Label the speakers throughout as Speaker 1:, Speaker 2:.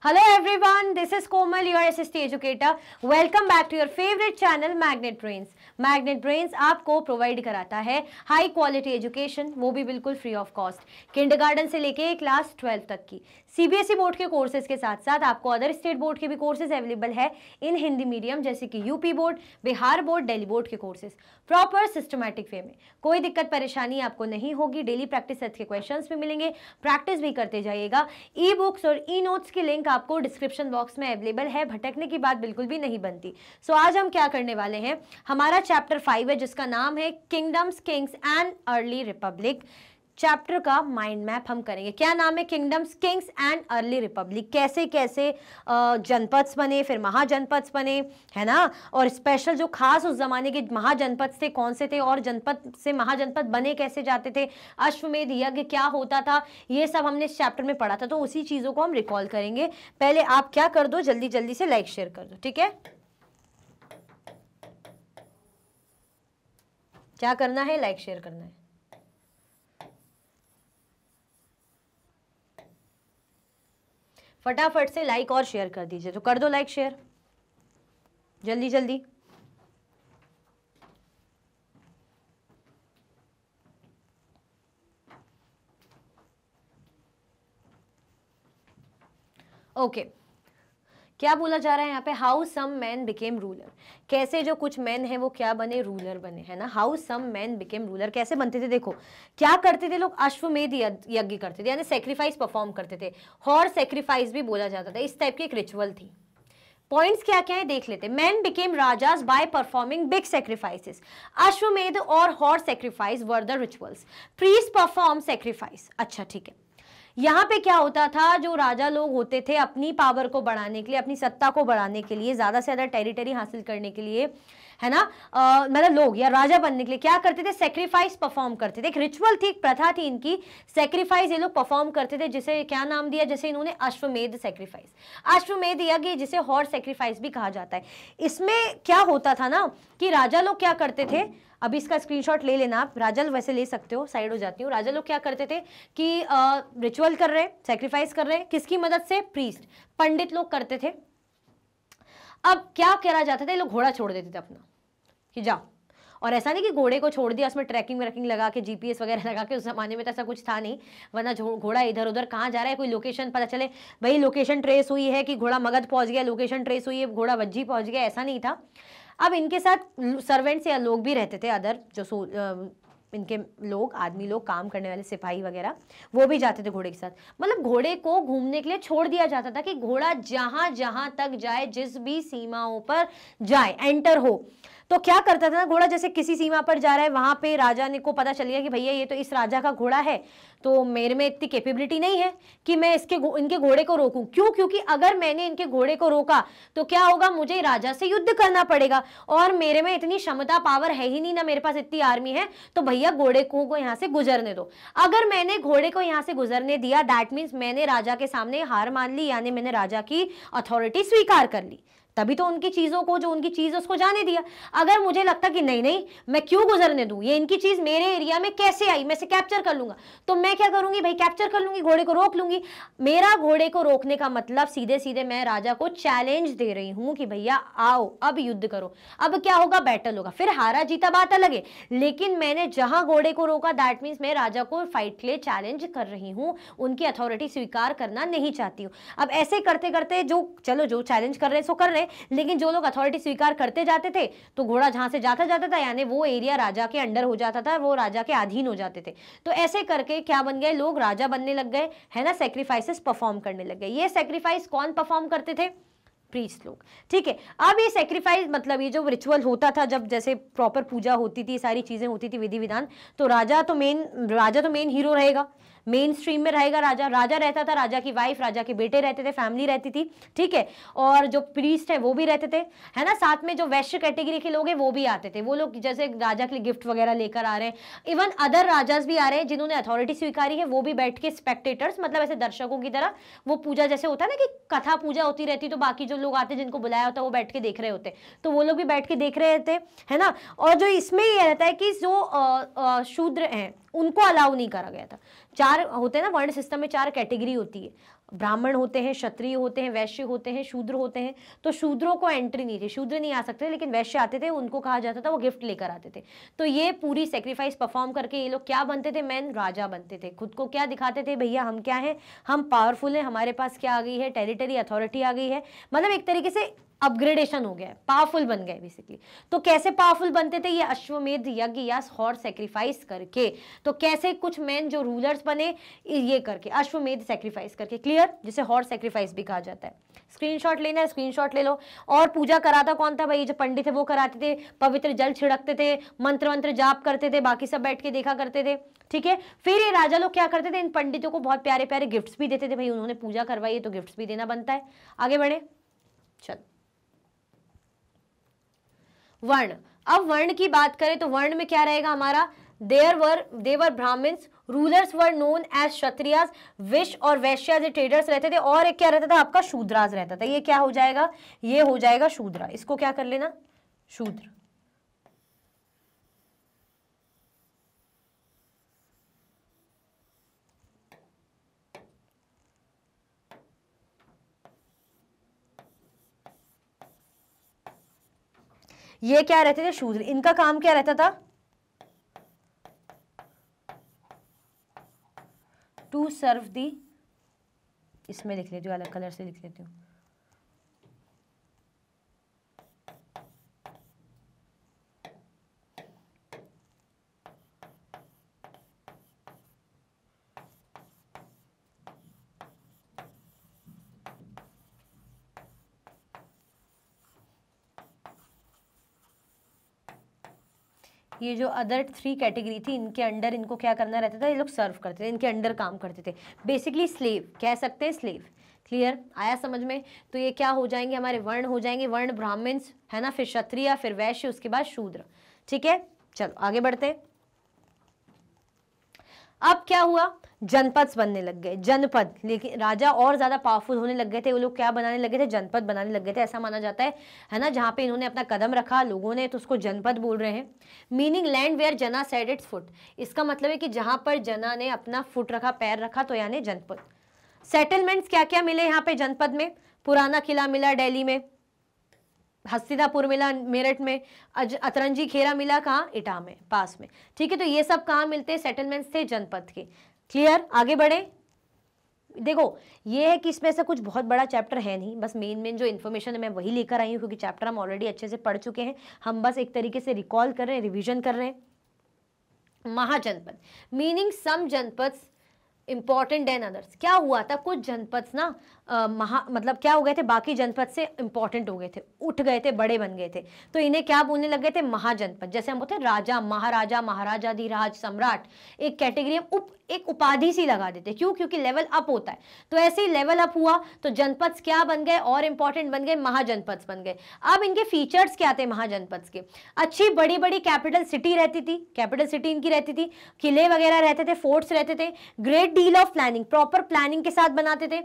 Speaker 1: Hello everyone, this is Komal, your SST educator. Welcome back to your favorite channel Magnet Brains. Magnet brains आपको provide कराता है high quality education, वो भी बिल्कुल free of cost, kindergarten से लेके class 12 तक की सीबीएसई बोर्ड के कोर्सेज के साथ साथ आपको अदर स्टेट बोर्ड के भी कोर्सेज अवेलेबल है इन हिंदी मीडियम, जैसे कि UP board, Bihar board, Delhi board के कोर्सेज प्रॉपर सिस्टमैटिक वे में। कोई दिक्कत परेशानी आपको नहीं होगी। डेली प्रैक्टिस सेट के क्वेश्चंस भी मिलेंगे, प्रैक्टिस भी करते जाइएगा। ई बुक्स और ई नोट्स की लिंक आपको डिस्क्रिप्शन बॉक्स में अवेलेबल है, भटकने की बात बिल्कुल भी नहीं बनती। सो आज हम क्या करने वाले हैं, हमारा चैप्टर 5 है जिसका नाम है kingdoms, Kings and early Republic. Chapter का माइंड मैप हम करेंगे। क्या नाम है? Kingdoms, Kings and early Republic. कैसे कैसे जनपद बने, फिर महाजनपद बने, है ना, और स्पेशल जो खास उस जमाने के महाजनपद थे कौन से थे, और जनपद से महाजनपद बने कैसे जाते थे, अश्वमेध यज्ञ क्या होता था, ये सब हमने इस चैप्टर में पढ़ा था। तो उसी चीजों को हम रिकॉल करेंगे। पहले आप क्या कर दो, जल्दी जल्दी से लाइक शेयर कर दो, ठीक है। क्या करना है? लाइक शेयर करना है। फटाफट से लाइक और शेयर कर दीजिए, तो कर दो लाइक शेयर जल्दी जल्दी। ओके क्या बोला जा रहा है यहाँ पे? How some man became ruler. कैसे जो कुछ मैन है वो क्या बने? रूलर बने, है ना। How some man became ruler कैसे बनते थे? देखो क्या करते थे लोग, अश्वमेध यज्ञ करते थे, यानी सेक्रीफाइस परफॉर्म करते थे। हॉर्स सेक्रीफाइस भी बोला जाता था, इस टाइप की एक रिचुअल थी। पॉइंट्स क्या क्या है देख लेते। Man became rajas by performing big sacrifices. अश्वमेध और horse sacrifice were the rituals. Priest perform sacrifice. अच्छा ठीक है। यहाँ पे क्या होता था, जो राजा लोग होते थे अपनी पावर को बढ़ाने के लिए, अपनी सत्ता को बढ़ाने के लिए, ज्यादा से ज्यादा टेरिटरी हासिल करने के लिए, है ना, मतलब लोग या राजा बनने के लिए क्या करते थे? सेक्रीफाइस परफॉर्म करते थे। एक रिचुअल थी, एक प्रथा थी इनकी, सेक्रीफाइस ये लोग परफॉर्म करते थे, जिसे क्या नाम दिया, जैसे इन्होंने अश्वमेध सेक्रीफाइस, अश्वमेध यज्ञ जिसे हॉर्स सेक्रीफाइस भी कहा जाता है। इसमें क्या होता था ना कि राजा लोग क्या करते थे, अभी इसका स्क्रीनशॉट ले लेना आप, राजा लोग वैसे ले सकते हो, साइड हो जाती हूँ। राजा लोग क्या करते थे कि रिचुअल कर रहे, सेक्रीफाइस कर रहे, किसकी मदद से? प्रीस्ट, पंडित लोग करते थे। अब क्या करा जाता था, ये लोग घोड़ा छोड़ देते थे अपना कि जाओ, और ऐसा नहीं कि घोड़े को छोड़ दिया, उसमें ट्रैकिंग व्रैकिंग लगा के, जीपीएस वगैरह लगा के, उस जमाने में तो ऐसा कुछ था नहीं, वरना घोड़ा इधर उधर कहाँ जा रहा है, कोई लोकेशन पता चले, भाई लोकेशन ट्रेस हुई है कि घोड़ा मगध पहुंच गया, लोकेशन ट्रेस हुई है घोड़ा वज्जी पहुंच गया, ऐसा नहीं था। अब इनके साथ सर्वेंट्स या लोग भी रहते थे, अदर जो इनके लोग, आदमी लोग, काम करने वाले सिपाही वगैरह, वो भी जाते थे घोड़े के साथ। मतलब घोड़े को घूमने के लिए छोड़ दिया जाता था कि घोड़ा जहां जहां तक जाए, जिस भी सीमाओं पर जाए, एंटर हो। तो क्या करता था ना, घोड़ा जैसे किसी सीमा पर जा रहा है, वहां पे राजा ने को पता चल गया कि भैया ये तो इस राजा का घोड़ा है, तो मेरे में इतनी कैपेबिलिटी नहीं है कि मैं इनके घोड़े को रोकूं। क्यों? क्योंकि अगर मैंने इनके घोड़े को रोका तो क्या होगा, मुझे राजा से युद्ध करना पड़ेगा, और मेरे में इतनी क्षमता पावर है ही नहीं, ना मेरे पास इतनी आर्मी है, तो भैया घोड़े को यहाँ से गुजरने दो। अगर मैंने घोड़े को यहाँ से गुजरने दिया, दैट मीन्स मैंने राजा के सामने हार मान ली, यानी मैंने राजा की अथॉरिटी स्वीकार कर ली, तभी तो उनकी चीजों को, जो उनकी चीज उसको जाने दिया। अगर मुझे लगता कि नहीं नहीं मैं क्यों गुजरने दूं, ये इनकी चीज मेरे एरिया में कैसे आई, मैं इसे कैप्चर कर लूंगा, तो मैं क्या करूंगी भाई, कैप्चर कर लूंगी, घोड़े को रोक लूंगी। मेरा घोड़े को रोकने का मतलब सीधे सीधे मैं राजा को चैलेंज दे रही हूं कि भैया आओ अब युद्ध करो। अब क्या होगा, बैटल होगा, फिर हारा जीता बात अलग है, लेकिन मैंने जहां घोड़े को रोका, दैट मीन्स मैं राजा को फाइट के लिए चैलेंज कर रही हूं, उनकी अथॉरिटी स्वीकार करना नहीं चाहती हूं। अब ऐसे करते करते जो चैलेंज कर रहे सो कर रहे, लेकिन जो लोग अथॉरिटी स्वीकार करते जाते थे तो घोड़ा जहां से जाता जाता था, यानी वो एरिया राजा के अंडर हो जाता था, वो राजा के अधीन हो जाते थे। तो ऐसे करके क्या बन गए, लोग राजा बनने लग गए, है ना, सेक्रीफाइसेस परफॉर्म करने लग गए। ये सेक्रीफाइस कौन परफॉर्म करते थे? प्रीस्ट लोग, ठीक है। अब ये सेक्रीफाइस मतलब ये जो रिचुअल होता था, जब जैसे प्रॉपर पूजा होती थी, सारी चीजें होती थी, विधि विधान, तो राजा तो मेन हीरो रहेगा, मेन स्ट्रीम में रहेगा। राजा रहता था, राजा की वाइफ, राजा के बेटे रहते थे, फैमिली रहती थी, ठीक है, और जो प्रीस्ट है वो भी रहते थे, है ना। साथ में जो वैश्य कैटेगरी के लोग हैं वो भी आते थे, वो लोग जैसे राजा के लिए गिफ्ट वगैरह लेकर आ रहे हैं। इवन अदर राजास भी आ रहे हैं जिन्होंने अथॉरिटी स्वीकारी है, वो भी बैठ के स्पेक्टेटर्स, मतलब ऐसे दर्शकों की तरह, वो पूजा जैसे होता है ना कि कथा पूजा होती रहती, तो बाकी जो लोग आते जिनको बुलाया होता वो बैठ के देख रहे होते, तो वो लोग भी बैठ के देख रहे थे, है ना। और जो इसमें ये रहता है कि जो शूद्र हैं उनको अलाउ नहीं करा गया था। चार होते हैं ना, वर्ण सिस्टम में 4 कैटेगरी होती है, ब्राह्मण होते हैं, क्षत्रिय होते हैं, वैश्य होते हैं, शूद्र होते हैं। तो शूद्रों को एंट्री नहीं थी, शूद्र नहीं आ सकते, लेकिन वैश्य आते थे, उनको कहा जाता था वो गिफ्ट लेकर आते थे। तो ये पूरी सेक्रीफाइस परफॉर्म करके ये लोग क्या बनते थे, मैन राजा बनते थे। खुद को क्या दिखाते थे, भैया हम क्या हैं, हम पावरफुल हैं, हमारे पास क्या आ गई है, टेरिटरी, अथॉरिटी आ गई है, मतलब एक तरीके से अपग्रेडेशन हो गया है, पावरफुल बन गए बेसिकली। तो कैसे पावरफुल बनते थे, ये अश्वमेध यज्ञ या हॉर्स सेक्रीफाइस करके। तो कैसे कुछ मैन जो रूलर्स बने, ये करके, अश्वमेध सेक्रीफाइस करके। क्लियर, जिसे हॉर्स सेक्रीफाइस भी कहा जाता है। स्क्रीनशॉट लेना है, स्क्रीनशॉट ले लो। और पूजा कराता कौन था भाई, जो पंडित है वो कराते थे, पवित्र जल छिड़कते थे, मंत्र मंत्र जाप करते थे, बाकी सब बैठ के देखा करते थे। ठीक है, फिर ये राजा लोग क्या करते थे, इन पंडितों को बहुत प्यारे प्यारे गिफ्ट्स भी देते थे, भाई उन्होंने पूजा करवाई है तो गिफ्ट्स भी देना बनता है। आगे बढ़े, चल वर्ण। अब वर्ण की बात करें तो वर्ण में क्या रहेगा हमारा, they were Brahmins, rulers were known as Kshatriyas, विश और वैश्यास ये ट्रेडर्स रहते थे, और एक क्या रहता था आपका, शूद्रास रहता था। ये क्या हो जाएगा, ये हो जाएगा शूद्रा, इसको क्या कर लेना, शूद्र। ये क्या रहते थे, शूद्र। इनका काम क्या रहता था, टू सर्व दी, इसमें लिख लेती हूँ, अलग कलर से लिख लेती हूँ, ये जो अदर 3 कैटेगरी थी, इनके अंडर इनको क्या करना रहता था, ये लोग सर्व करते थे, इनके अंडर काम करते थे, बेसिकली स्लेव कह सकते हैं, स्लेव। क्लियर, आया समझ में। तो ये क्या हो जाएंगे, हमारे वर्ण हो जाएंगे, वर्ण ब्राह्मण्स है ना, फिर क्षत्रिय, फिर वैश्य, उसके बाद शूद्र। ठीक है, चलो आगे बढ़ते हैं। अब क्या हुआ, जनपद बनने लग गए, जनपद, लेकिन राजा और ज्यादा पावरफुल होने लग गए थे, वो लोग क्या बनाने लगे थे, जनपद बनाने लग गए थे, ऐसा माना जाता है ना, जहां पे इन्होंने अपना कदम रखा लोगों ने, तो उसको जनपद बोल रहे हैं। मीनिंग लैंड वेयर जना सेड इट्स फुट, इसका मतलब है कि जहां पर जना ने अपना फुट रखा, पैर रखा, तो यानी जनपद। सेटलमेंट्स क्या क्या मिले यहाँ पे जनपद में, पुराना किला मिला दिल्ली में, हस्तिनापुर मिला मेरठ में, अतरंजी खेरा मिला कहाँ, इटा में, पास में। ठीक है, तो ये सब कहाँ मिलते हैं, सेटलमेंट्स थे जनपद के। क्लियर, आगे बढ़े। देखो ये है कि इसमें से कुछ बहुत बड़ा चैप्टर है नहीं, बस मेन जो इन्फॉर्मेशन है मैं वही लेकर आई हूँ, क्योंकि चैप्टर हम ऑलरेडी अच्छे से पढ़ चुके हैं, हम बस एक तरीके से रिकॉल कर रहे हैं, रिविजन कर रहे हैं। महाजनपद मीनिंग सम जनपद इंपॉर्टेंट देन अदर्स। क्या हुआ था, कुछ जनपद ना मतलब क्या हो गए थे, बाकी जनपद से इंपॉर्टेंट हो गए थे, उठ गए थे, बड़े बन गए थे, तो इन्हें क्या बोलने लग गए थे, महाजनपद। जैसे हम बोलते हैं राजा, महाराजा, महाराजाधिराज, सम्राट, एक कैटेगरी हम एक उपाधि सी लगा देते, क्यों, क्योंकि लेवल अप होता है। तो ऐसे ही लेवल अप हुआ तो जनपद क्या बन गए, और इंपॉर्टेंट बन गए, महाजनपद बन गए। अब इनके फीचर्स क्या थे महाजनपद के, अच्छी बड़ी बड़ी कैपिटल सिटी रहती थी, कैपिटल सिटी इनकी रहती थी, किले वगैरह रहते थे, फोर्ट्स रहते थे, great deal of planning, proper planning के साथ बनाते थे,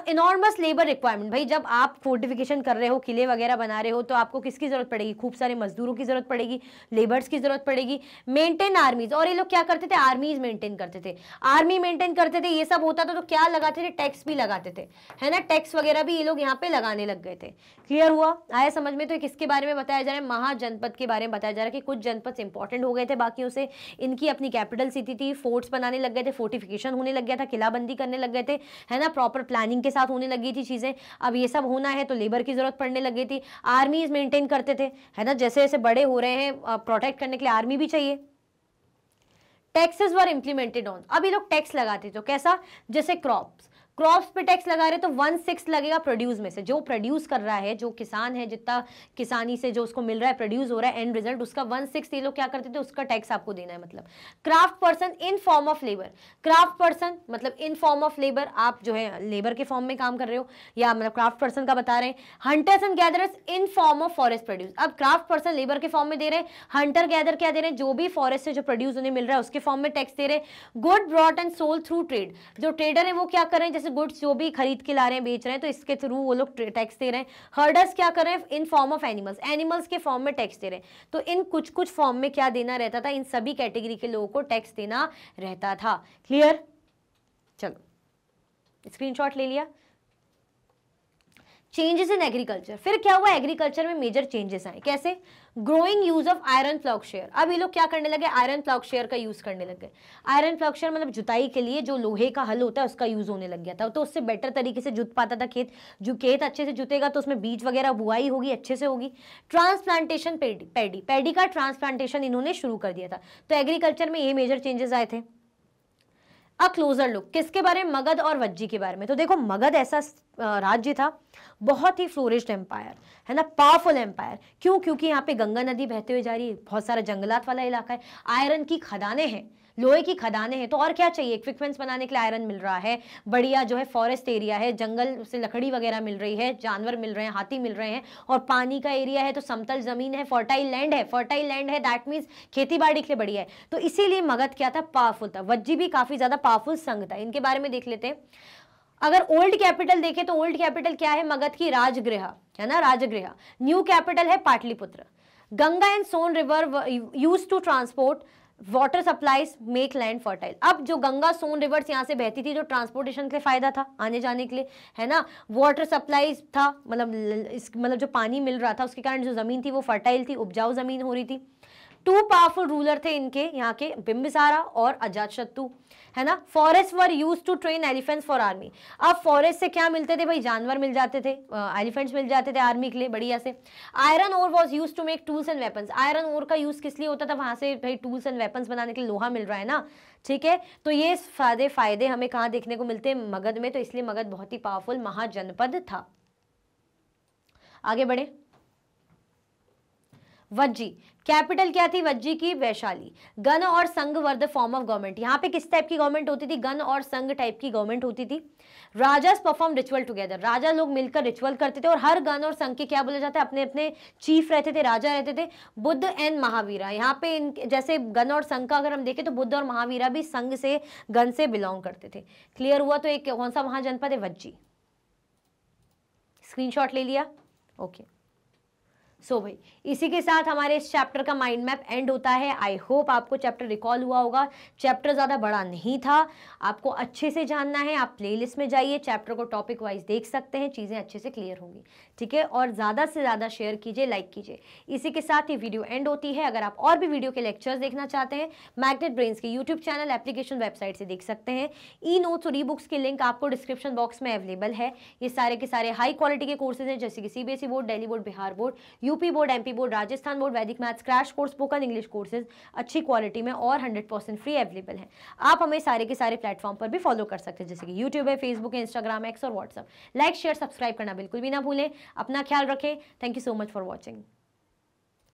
Speaker 1: एनॉर्मस लेबर रिक्वायरमेंट। भाई जब आप फोर्टिफिकेशन कर रहे हो, किले वगैरह बना रहे हो, तो आपको किसकी जरूरत पड़ेगी, खूब सारे मजदूरों की जरूरत पड़ेगी, लेबर्स की जरूरत पड़ेगी। मेंटेन आर्मीज, और ये लोग क्या करते थे, आर्मीज मेंटेन करते थे, आर्मी मेंटेन करते थे। ये सब होता था तो क्या लगाते थे, टैक्स भी लगाते थे, है ना, टैक्स वगैरह भी ये लोग यहाँ पे लगाने लग गए थे। क्लियर हुआ, आया समझ में। तो किसके बारे में बताया जा रहा है, महाजनपद के बारे में बताया जा रहा है कि कुछ जनपद इंपॉर्टेंट हो गए थे बाकियों से, इनकी अपनी कैपिटल सिटी थी, फोर्ट्स बनाने लग गए थे, फोर्टिफिकेशन होने लग गया था, किलाबंदी करने लग गए थे, है ना, प्रॉपर प्लानिंग के साथ होने लगी थी चीजें। अब ये सब होना है तो लेबर की जरूरत पड़ने लग गई थी, आर्मीज मेंटेन करते थे, है ना, जैसे जैसे बड़े हो रहे हैं प्रोटेक्ट करने के लिए आर्मी भी चाहिए। टैक्सेस वर इंप्लीमेंटेड ऑन, अब ये लोग टैक्स लगाते, तो कैसा, जैसे क्रॉप्स पे टैक्स लगा रहे तो 1/6 लगेगा प्रोड्यूस में से, जो प्रोड्यूस कर रहा है, जो किसान है, जितना किसानी से जो उसको मिल रहा है, प्रोड्यूस हो रहा है, एंड रिजल्ट उसका 1/6 ये लोग क्या करते थे, उसका टैक्स आपको देना है। मतलब craft person in form of labour, craft person मतलब इन फॉर्म ऑफ लेबर, आप जो है लेबर के फॉर्म में काम कर रहे हो, या मतलब क्राफ्ट पर्सन का बता रहे हैं। Hunters and gatherers in form of forest produce, अब क्राफ्ट पर्सन लेबर के फॉर्म में दे रहे हैं, हंटर गैदर क्या दे रहे हैं, जो भी फॉरेस्ट से जो प्रोड्यूस उन्हें मिल रहा है उसके फॉर्म में टैक्स दे रहे हैं। Good brought and sold through trade, जो ट्रेडर है वो क्या कर रहे हैं, जैसे गुड्स जो भी खरीद के ला रहे हैं, बेच रहे हैं, तो इसके थ्रू वो लोग टैक्स दे रहे हैं। हर्डर्स क्या कर रहे हैं, in form of animals, animals के फॉर्म में टैक्स दे रहे हैं। तो इन कुछ कुछ फॉर्म में क्या देना रहता था, इन सभी कैटेगरी के लोगों को टैक्स देना रहता था। क्लियर, चलो स्क्रीनशॉट ले लिया। चेंजेस इन एग्रीकल्चर, फिर क्या हुआ, एग्रीकल्चर में मेजर चेंजेस आए, कैसे, ग्रोइंग यूज ऑफ आयरन प्लॉगशेयर। अब ये लोग क्या करने लगे, आयरन प्लॉगशेयर का यूज करने लगे। आयरन प्लॉगशेयर मतलब जुताई के लिए जो लोहे का हल होता है उसका यूज होने लग गया था, तो उससे बेटर तरीके से जुत पाता था खेत, जो खेत अच्छे से जुतेगा तो उसमें बीज वगैरह बुआई होगी, अच्छे से होगी। ट्रांसप्लांटेशन, पैडी का ट्रांसप्लांटेशन इन्होंने शुरू कर दिया था। तो एग्रीकल्चर में ये मेजर चेंजेस आए थे। अ क्लोजर लुक, किसके बारे में, मगध और वज्जी के बारे में। तो देखो मगध ऐसा राज्य था, बहुत ही फ्लोरिश्ड एम्पायर है ना, पावरफुल एम्पायर। क्यों, क्योंकि यहाँ पे गंगा नदी बहते हुए जा रही है, बहुत सारा जंगलात वाला इलाका है, आयरन की खदानें हैं, लोहे की खदानें हैं, तो और क्या चाहिए, इक्विपमेंट्स बनाने के लिए आयरन मिल रहा है, बढ़िया जो है फॉरेस्ट एरिया है, जंगल से लकड़ी वगैरह मिल रही है, जानवर मिल रहे हैं, हाथी मिल रहे हैं, और पानी का एरिया है, तो समतल जमीन है, फर्टाइल लैंड है, दैट मीन्स खेती बाड़ी के लिए बढ़िया है। तो इसीलिए मगध क्या था, पावरफुल था। वज्जी भी काफी ज्यादा पावरफुल संघ था। इनके बारे में देख लेते हैं। अगर ओल्ड कैपिटल देखें तो ओल्ड कैपिटल क्या है, मगध की राजगृह है ना, राजगृह। न्यू कैपिटल है Pataliputra. Ganga and Son river used to transport water supplies make land fertile. अब जो गंगा सोन रिवर्स यहाँ से बहती थी, जो ट्रांसपोर्टेशन के लिए फायदा था आने जाने के लिए है ना, वाटर सप्लाईज था, मतलब जो पानी मिल रहा था उसके कारण जो जमीन थी वो फर्टाइल थी, उपजाऊ जमीन हो रही थी। टू पावरफुल रूलर थे इनके यहाँ के, बिंबिसारा और अजातशत्रु है ना। Forest were use to train elephants for army. अब फॉरेस्ट से क्या मिलते थे भाई, जानवर मिल जाते थे, एलिफेंट्स मिल जाते थे आर्मी के लिए बढ़िया से। Iron ore was use to make tools and weapons. Iron ore का यूज किस लिए होता था, वहां से भाई टूल्स एंड वेपन्स बनाने के लिए लोहा मिल रहा है ना, ठीक है। तो ये फायदे हमें कहाँ देखने को मिलते हैं, मगध में, तो इसलिए मगध बहुत ही पावरफुल महाजनपद था। आगे बढ़े। वज्जी, कैपिटल क्या थी वज्जी की, वैशाली। गण और संघ were the form of government. यहाँ पे किस टाइप की गवर्नमेंट होती थी, गण और संघ टाइप की गवर्नमेंट होती थी। राजास परफॉर्म रिचुअल टुगेदर, राजा लोग मिलकर रिचुअल करते थे, और हर गण और संघ के क्या बोला जाता है, अपने अपने चीफ रहते थे, राजा रहते थे। बुद्ध एंड महावीरा, यहाँ पे जैसे गण और संघ का अगर हम देखें तो बुद्ध और महावीरा भी संघ से, गण से बिलोंग करते थे। क्लियर हुआ। तो एक कौन सा महाजनपद है, वज्जी। स्क्रीनशॉट ले लिया, ओके। सो भाई इसी के साथ हमारे इस चैप्टर का माइंड मैप एंड होता है। आई होप आपको चैप्टर रिकॉल हुआ होगा। चैप्टर ज़्यादा बड़ा नहीं था, आपको अच्छे से जानना है, आप प्लेलिस्ट में जाइए, चैप्टर को टॉपिक वाइज देख सकते हैं, चीज़ें अच्छे से क्लियर होंगी, ठीक है। और ज़्यादा से ज़्यादा शेयर कीजिए, लाइक कीजिए। इसी के साथ ये वीडियो एंड होती है। अगर आप और भी वीडियो के लेक्चर्स देखना चाहते हैं, मैग्नेट ब्रेन्स के यूट्यूब चैनल, एप्लीकेशन, वेबसाइट से देख सकते हैं। ई नोट्स और ई बुक्स की लिंक आपको डिस्क्रिप्शन बॉक्स में अवेलेबल है। ये सारे के सारे हाई क्वालिटी के कोर्सेज हैं, जैसे कि CBSE board, Delhi board, Bihar board, UP board, MP board, Rajasthan board, Vedic maths, crash course, spoken English courses अच्छी क्वालिटी में और 100% फ्री अवेलेबल हैं। आप हमें सारे के सारे प्लेटफॉर्म पर भी फॉलो कर सकते हैं, जैसे कि यूट्यूब है, फेसबुक है, इंस्टाग्राम, एक्स और व्हाट्सएप। लाइक, शेयर, सब्सक्राइब करना बिल्कुल भी ना भूलें। अपना ख्याल रखें। Thank you so much for watching.